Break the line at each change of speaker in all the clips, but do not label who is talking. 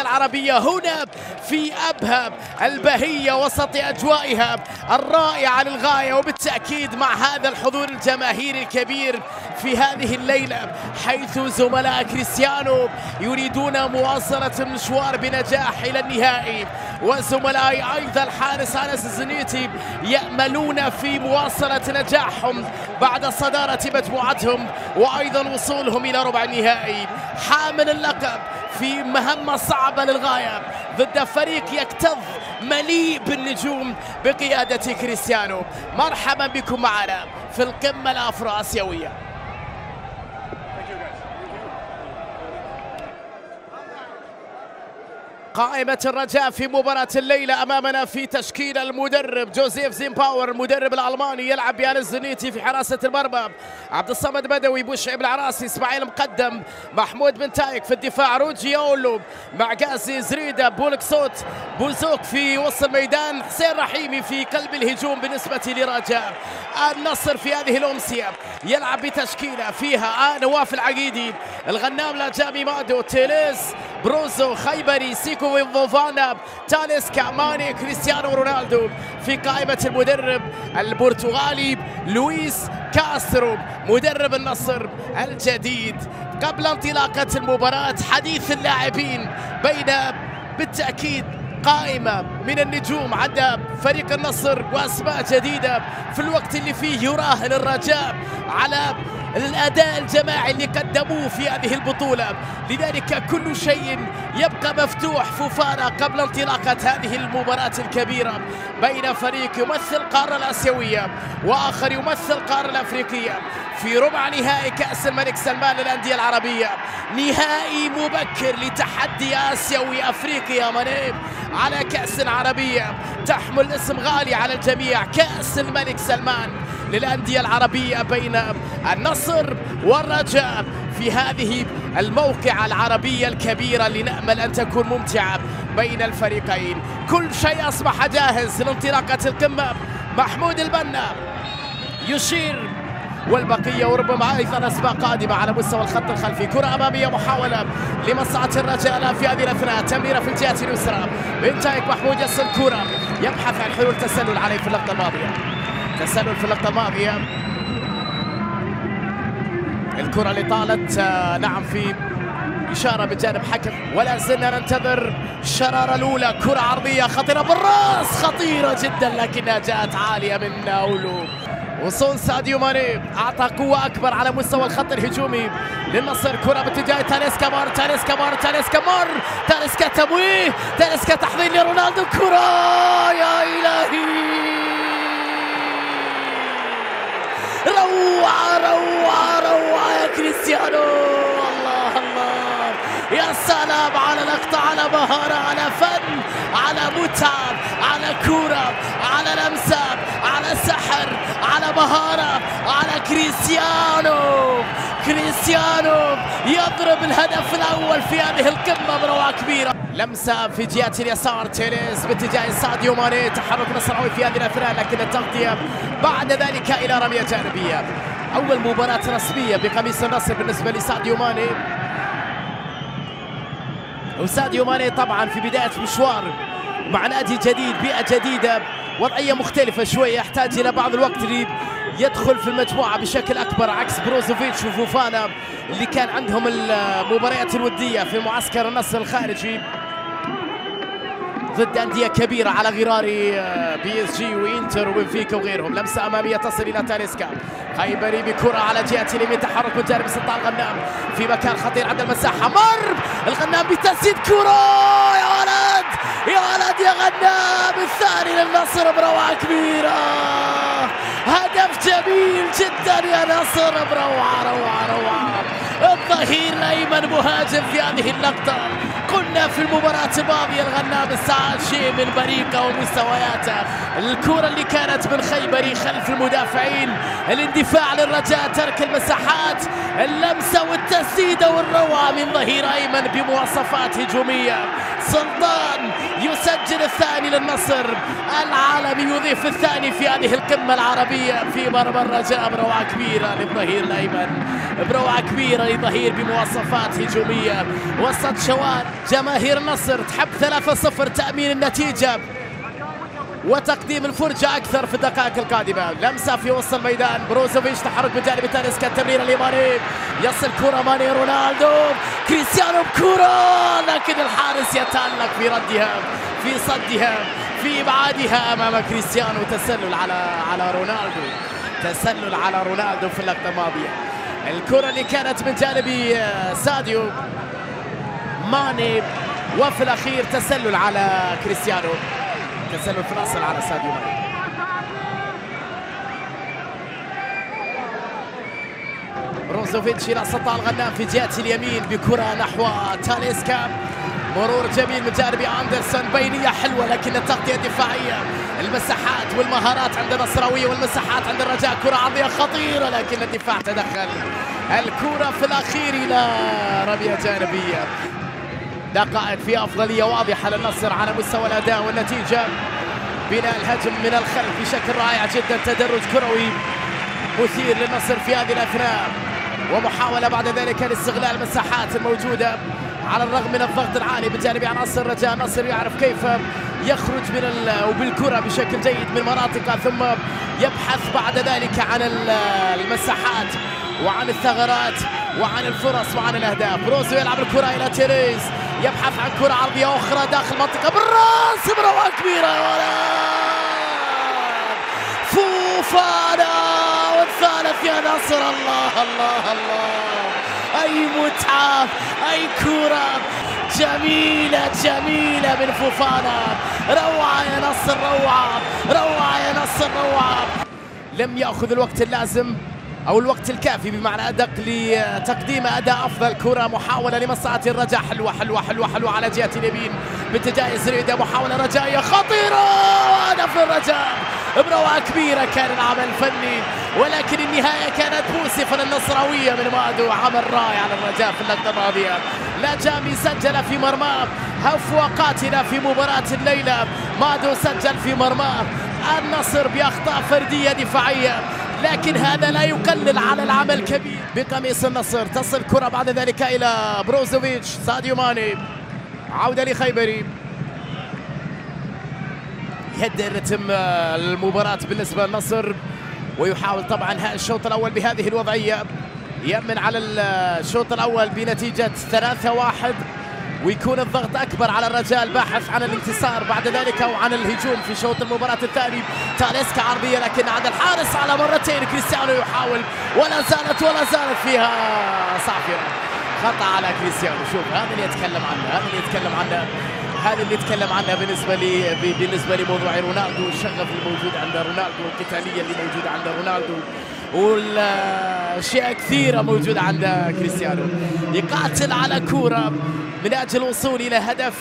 الأندية العربية هنا في أبهى البهية وسط أجوائها الرائعة للغاية، وبالتأكيد مع هذا الحضور الجماهيري الكبير في هذه الليلة، حيث زملاء كريستيانو يريدون مواصلة المشوار بنجاح إلى النهائي، وزملائي أيضا الحارس أنس الزنيتي يأملون في مواصلة نجاحهم بعد صدارة مجموعتهم وأيضا وصولهم إلى ربع النهائي، حامل اللقب في مهمة صعبة للغاية ضد فريق يكتظ مليء بالنجوم بقيادة كريستيانو. مرحبا بكم معنا في القمة الأفرو آسيوية. قائمة الرجاء في مباراة الليلة أمامنا في تشكيل المدرب جوزيف زيمباور المدرب الألماني، يلعب بيان الزنيتي في حراسة المرمى، عبد الصمد بدوي، بوشعيب العراسي، اسماعيل مقدم، محمود بن تايك في الدفاع، روجي أولو مع غازي زريدة، بولك صوت بوزوك في وسط الميدان، حسين رحيمي في قلب الهجوم بالنسبة لرجاء النصر. في هذه الأمسية يلعب بتشكيلة فيها نواف العقيدي، الغنام لاجامي مادو، تيليز، بروزو، خيبري، سيكو فوفانا، تاليسكا، ماني، كريستيانو رونالدو. في قائمة المدرب البرتغالي لويس كاسترو مدرب النصر الجديد. قبل انطلاقة المباراة حديث اللاعبين بين بالتأكيد قائمة من النجوم عند فريق النصر وأسماء جديدة في الوقت اللي فيه يراهن الرجاء على الأداء الجماعي اللي قدموه في هذه البطولة، لذلك كل شيء يبقى مفتوح فوفانا قبل انطلاقة هذه المباراة الكبيرة بين فريق يمثل القارة الآسيوية وآخر يمثل القارة الأفريقية في ربع نهائي كأس الملك سلمان للأندية العربية. نهائي مبكر لتحدي آسيوي أفريقيا منيب على كأس عربية تحمل اسم غالي على الجميع، كأس الملك سلمان للأندية العربية بين النصر والرجاء في هذه الموقعة العربية الكبيرة اللي نأمل أن تكون ممتعة بين الفريقين. كل شيء أصبح جاهز لانطلاقة القمة. محمود البنا يشير والبقية وربما أيضا أسماء قادمة على مستوى الخط الخلفي. كرة أمامية محاولة لمصلحة الرجاء في هذه الأثناء، تمريرة في الجهة اليسرى، بنتايك محمود يصل كرة يبحث عن حلول تسلل عليه في اللقطة الماضية، تسلل في اللقطة الماضية. الكرة اللي طالت نعم في إشارة من جانب حكم، ولا زلنا ننتظر الشرارة الأولى. كرة عرضية خطيرة بالراس، خطيرة جدا لكنها جاءت عالية من أولو. وصول ساديو ماني أعطى قوة أكبر على مستوى الخط الهجومي للنصر. كرة باتجاه تاليسكا مار، تاليسكا مار، تاليسكا مار، تاليسكا تمويه، تاليسكا تحضير لرونالدو. كرة يا إلهي، روعة روعة روعة يا كريستيانو. الله الله، يا سلام على لقطة، على مهارة، على فن، على متعة، على كرة، على لمسة، على سحر، على مهارة، على كريستيانو. كريستيانو يضرب الهدف الأول في هذه القمة بروعة كبيرة. لمسة في جهة اليسار، تيليز باتجاه ساديو ماني، تحرك نصراوي في هذه الأثناء لكن التغطية بعد ذلك إلى رمية جانبية. أول مباراة رسمية بقميص النصر بالنسبة لساديو ماني، وساديو ماني طبعا في بداية مشوار مع نادي جديد، بيئة جديدة، وضعية مختلفة شوية، يحتاج إلى بعض الوقت ليدخل في المجموعة بشكل أكبر عكس بروزوفيتش وفوفانا اللي كان عندهم المباريات الودية في معسكر النصر الخارجي ضد أندية كبيرة على غرار بي اس جي وإنتر وبنفيكا وغيرهم. لمسة أمامية تصل إلى تاليسكا، خيبري بكرة على جهة اليمين، تحرك من جانب سلطان الغنام في مكان خطير عند المساحة، مر الغنام بتسديد، كرة يا ولد يا ولد يا غنام، الثاني للنصر بروعة كبيرة. هدف جميل جدا يا نصر، بروعة روعة روعة. الظهير الأيمن مهاجم في هذه اللقطة. قلنا في المباراة الماضية الغنام استعاد شيء من بريقه ومستوياته. الكرة اللي كانت من خيبري خلف المدافعين، الاندفاع للرجاء، ترك المساحات، اللمسة والتسديدة والروعة من ظهير أيمن بمواصفات هجومية. سلطان يسجل الثاني للنصر، العالمي يضيف الثاني في هذه القمة العربية في مرمى الرجاء. بروعة كبيرة للظهير الأيمن، بروعة كبيرة لظهير بمواصفات هجومية وسط شوان جماهير جماهير النصر تحب 3-0 تأمين النتيجة وتقديم الفرجة أكثر في الدقائق القادمة. لمسة في وسط الميدان، بروزوفيتش تحرك من جانب تاليسكا، التمرير اليماني، يصل كرة ماني رونالدو، كريستيانو بكرة، لكن الحارس يتألق في ردها، في صدها، في إبعادها أمام كريستيانو. تسلل على رونالدو، تسلل على رونالدو في اللقطة الماضية. الكرة اللي كانت من جانب ساديو ماني، وفي الأخير تسلل على كريستيانو، تسلل في الأصل على ساديو ماني. بروزوفيتش إلى سطع الغنام في جهة اليمين بكرة نحو تاليسكا، مرور جميل من جانب أندرسون، بينية حلوة لكن التغطية الدفاعية، المساحات والمهارات عند النصراوية والمساحات عند الرجاء، كرة عرضية خطيرة لكن الدفاع تدخل. الكرة في الأخير إلى رمية جانبية. دقائق في أفضلية واضحة للنصر على مستوى الأداء والنتيجة. بناء الهجم من الخلف بشكل رائع جدا، تدرج كروي مثير للنصر في هذه الأثناء، ومحاولة بعد ذلك لاستغلال المساحات الموجودة على الرغم من الضغط العالي من جانب عناصر الرجاء. النصر يعرف كيف يخرج وبالكرة بشكل جيد من مناطقه، ثم يبحث بعد ذلك عن المساحات وعن الثغرات وعن الفرص وعن الأهداف. بروزو يلعب الكرة إلى تيريز، يبحث عن كرة عرضية أخرى داخل المنطقة بالراس، مروعة كبيرة يا ولد فوفانا، والثالث يا نصر. الله الله الله، أي متعة، أي كرة جميلة جميلة من فوفانا. روعة يا نصر، روعة روعة يا نصر، روعة. لم يأخذ الوقت اللازم أو الوقت الكافي بمعنى أدق لتقديم أداء أفضل. كرة محاولة لمصلحة الرجاء، حلوة حلوة حلوة حلوة على جهة اليمين باتجاه زريدة، محاولة رجائية خطيرة، هدف الرجاء بروعة كبيرة. كان العمل الفني ولكن النهاية كانت مؤسفة للنصراوية من مادو. عمل رائع على الرجاء في اللقطة الماضية. لا جامي سجل في مرماه، هفوة قاتلة في مباراة الليلة. مادو سجل في مرماه. النصر بأخطاء فردية دفاعية، لكن هذا لا يقلل على العمل الكبير بقميص النصر. تصل كرة بعد ذلك إلى بروزوفيتش، ساديو ماني، عودة لخيبري، يهدئ رتم المباراة بالنسبة للنصر ويحاول طبعا انهاء الشوط الأول بهذه الوضعية. يأمن على الشوط الأول بنتيجة 3-1 ويكون الضغط أكبر على الرجاء الباحث عن الانتصار بعد ذلك وعن الهجوم في شوط المباراة الثاني. تاليسكا عرضية لكن عند الحارس على مرتين. كريستيانو يحاول ولا زالت فيها صافية، خطأ على كريستيانو. شوف هذا اللي يتكلم عنه، هذا اللي يتكلم عنه بالنسبة لموضوع رونالدو، الشغف الموجود عند رونالدو، القتالية اللي موجودة عند رونالدو، والأشياء كثيرة موجودة عند كريستيانو. يقاتل على كورة من أجل الوصول إلى هدف.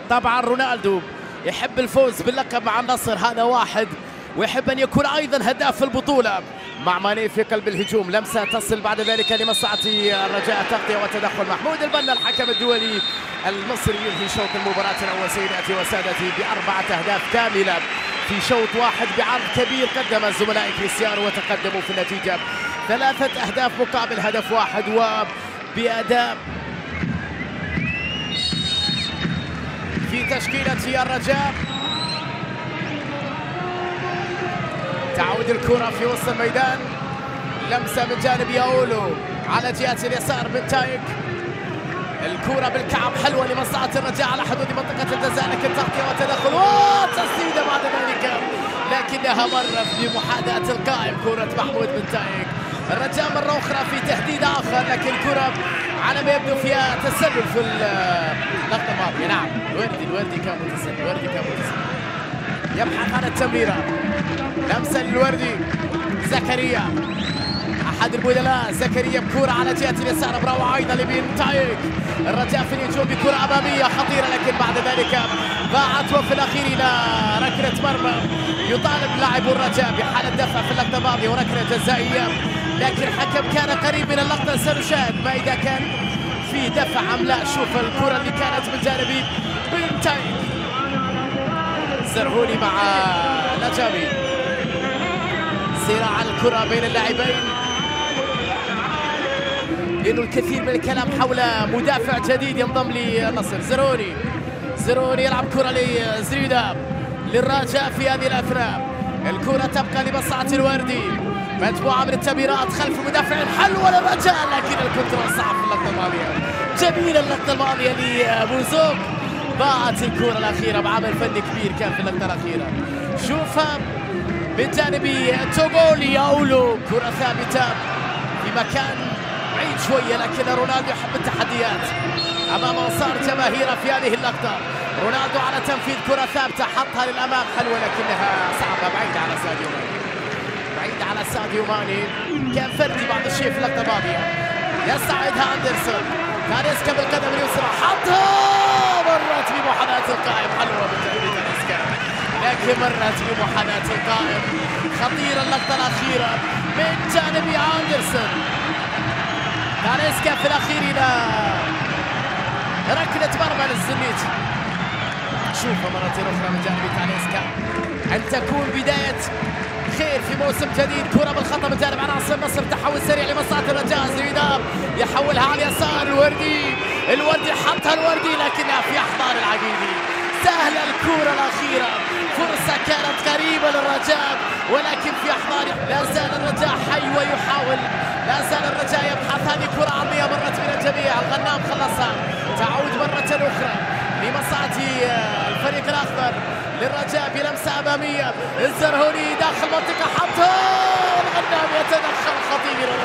طبعا رونالدو يحب الفوز باللقب مع النصر، هذا واحد، ويحب أن يكون أيضا هداف البطولة. مع ماني في قلب الهجوم، لمسة تصل بعد ذلك لمصلحة الرجاء، تغطية وتدخل. محمود البنا الحكم الدولي المصري ينهي شوط المباراة الأول سيداتي وسادتي ب4 أهداف كاملة في شوط واحد بعرض كبير قدم الزملاء كريستيانو وتقدموا في النتيجة 3 أهداف مقابل هدف واحد، وبأداء في تشكيلة الرجاء. تعود الكرة في وسط الميدان، لمسة من جانب ياولو على جهة اليسار من تايك، الكرة بالكعب حلوة لمصلحة الرجاء على حدود منطقة الجزاء، لكن تغطية وتدخل وتسديدة بعد ذلك لكنها مرت بمحاذاة القائم. كرة محمود بن تايك، الرجاء مرة أخرى في تهديد آخر، لكن كرة على ما يبدو فيها تسلل في اللقطة الماضية. نعم الوردي كان متسلل، يبحث عن التمريرة، لمسة للوردي، زكريا أحد البدلاء، زكريا بكرة على جهة اليسار بروعة أيضا لبن تايك. الرجاء في الهجوم بكرة أمامية خطيرة، لكن بعد ذلك ضاعت وفي الأخير إلى ركلة مرمى. يطالب لاعب الرجاء بحالة دفع في اللقطة الماضية وركلة جزائية، لكن الحكم كان قريب من اللقطة. سنشاهد ما إذا كان في دفع أم لا. شوف الكرة اللي كانت من جانب بن تايك، زرهوني مع نجامي، صراع الكرة بين اللاعبين. لأنه الكثير من الكلام حول مدافع جديد ينضم للنصر. زروني يلعب كرة لزريدة للرجاء في هذه الأثناء. الكرة تبقى لمصلحة الوردي، مجموعة من التمريرات خلف المدافع الحل ولا مجال، لكن الكنترول صعب في اللقطة الماضية. جميلة اللقطة الماضية لبوزوك، ضاعت الكرة الأخيرة بعمل فني كبير كان في اللقطة الأخيرة. شوفها من جانب توغولي أولو، كرة ثابتة في مكان بعيد شوية، لكن رونالدو يحب التحديات أمام أنصار جماهيره في هذه اللقطة. رونالدو على تنفيذ كرة ثابتة حطها للأمام حلوة، لكنها صعبة بعيدة على ساديو ماني، بعيدة على ساديو ماني. كان فردي بعض الشيء في اللقطة الماضية. يستعيدها أندرسون، تاليسكا بالقدم اليسرى حطها، مرت بمحاذاة القائم، حلوة من جانب تاليسكا، لكن مرت بمحاذاة القائم. خطيرة اللقطة الأخيرة من جانب أندرسون. تاليسكا في الأخير إلى ركلة مرمى للزنيتي. شوفها مرة أخرى من جانب تاليسكا، أن تكون بداية خير في موسم جديد. كرة بالخطأ من جانب عناصر النصر، تحول سريع لمصلحة الرجاء. زريداب يحولها على اليسار، الوردي حطها الوردي، لكنها في أحضان العقيدي. سهلة الكرة الأخيرة، فرصة كانت قريبة للرجاء ولكن في أحضان. لا زال الرجاء حي ويحاول، لا زال الرجاء يبحث. هذه كرة عرضية مرت من الجميع، الغنام خلصها، تعود مرة أخرى لمصلحة الفريق الأخضر للرجاء بلمسة أمامية. الزرهوني داخل منطقة حطها، الغنام يتدخل، خطيرة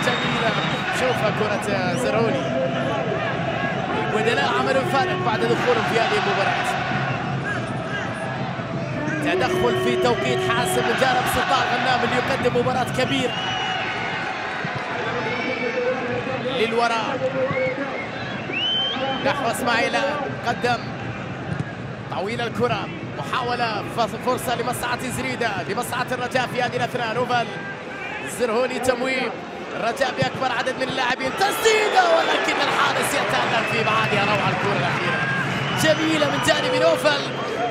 جميلة. شوفها كرة زرهوني، البدلاء عملوا الفارق بعد دخولهم في هذه المباراة. تدخل في توقيت حاسم من جانب سلطان غنام اللي يقدم مباراة كبيرة للوراء نحو اسماعيل. قدم طويل الكرة، محاولة فرصة لمصلحة زريدة، لمصلحة الرجاء في هذه الأثناء. نوفل زرهوني تمويم، الرجاء بأكبر عدد من اللاعبين، تسديدة ولكن الحارس يتألم في بعادها. روعة الكرة الأخيرة، جميلة من جانب نوفل،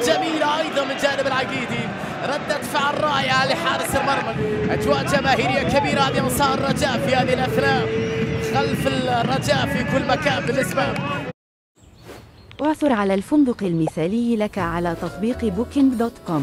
جميلة أيضا من جانب العقيدي. ردة فعل رائعة لحارس المرمى. أجواء جماهيرية كبيرة هذه أنصار الرجاء في هذه الأثناء، خلف الرجاء في كل مكان بالنسبة.
اعثر على الفندق المثالي لك على تطبيق Booking.com.